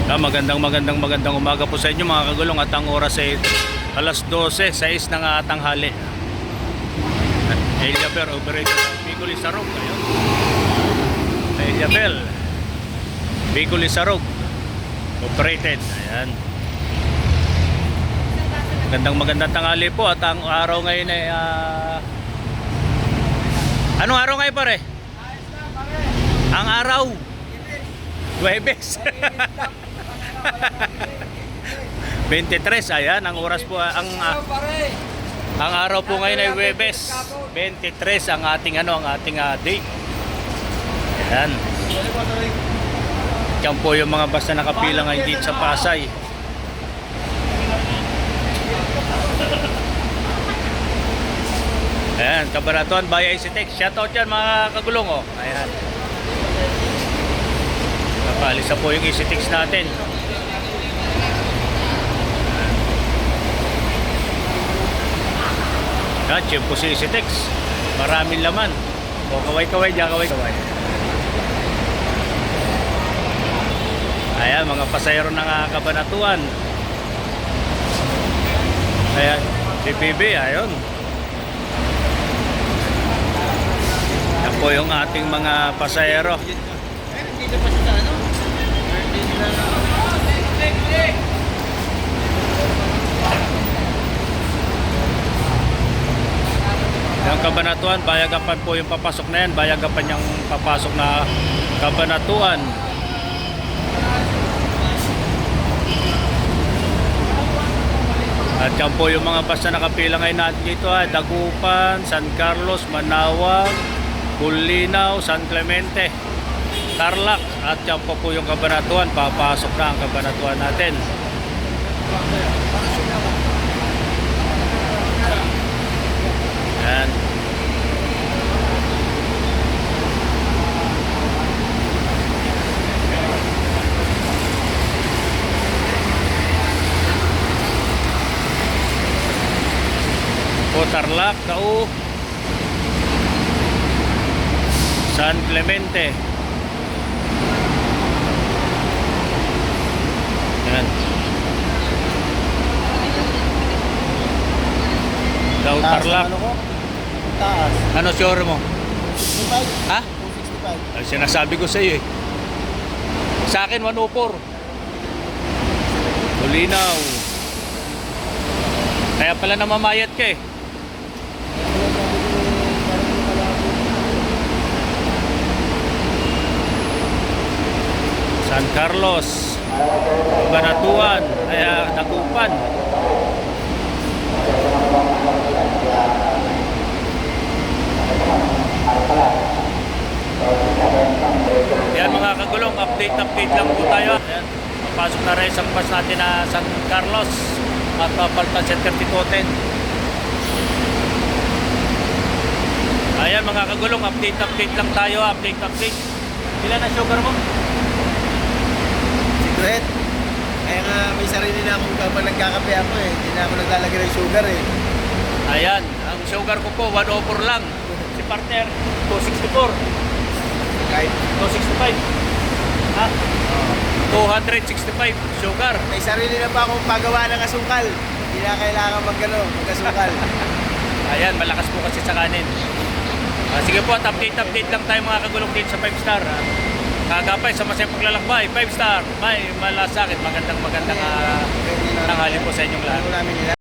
Magandang umaga po sa inyo mga kagulong, at ang oras ay alas 12, 6 ng tanghali. Elia Bell, operator ng Bicol Isarog. Ayun. Elia Bell, Bicol Isarog, operated. Ayan. Magandang tanghali po, at ang araw ngayon ay anong araw ngayon pare? Ang araw Huwebes. 23, ayan ang oras po, ang araw po ngayon ay Huwebes 23 ang ating date. Ayan. Diyan po yung mga basta nakapila ngayon dito sa Pasay. Ayan, Cabanatuan by ICTech. Shoutout yan mga kagulong, oh. Ayan. Napaalis na po yung ICTech natin. Yan, yun po si ICTech. Maraming laman. O, kaway-kaway dyan, kaway-kaway. Ayan, mga pasayro ng Cabanatuan. Ayan, si PB, ayun. Yan po yung ating mga pasayro. Dito pa siya sa ano? Yung Cabanatuan, Bayagapan po yung papasok na yan. Bayagapan yung papasok na Cabanatuan. At yan po yung mga basta nakapila ngayon natin dito, Dagupan, San Carlos, Manawag, Bulinaw, San Clemente, Tarlac. At yan po yung Cabanatuan. Papasok na ang Cabanatuan natin. Yan. Po Tarlac, Tao, San Clemente. Yan. Tao Tarlac. Taas. Ano sure mo? 65. Ha? 265. Ay, sinasabi ko sa iyo eh. Sa akin 104. Bulinaw. Kaya pala namamayat ka eh. San Carlos, Cabanatuan, Dagupan. Yan mga kagulong, update lang po tayo. Ayan, papasok na rin isang bus natin na San Carlos at papaltan Center Titoten. Ayan mga kagulong, update lang tayo. Update. Ilan ang sugar mo? Secret. Kaya nga may sarili na akong kapag nagkakape ako eh. Hindi na ako naglalagay ng sugar eh. Ayan, ang sugar ko po 104 lang. Si partner 264. Kahit 265. Ha? 265 sugar. may sarili na pa akong pagawa ng asukal. Hindi na kailangan mag-asukal. Ayan, malakas po kasi sa kanin. Sige po, at update lang tayo mga kagulong dito sa 5 star. Kagapay sa masayang paglalakbay, 5 star. May malasakit, magandang tanghali po sa inyong lahat. Namin nila.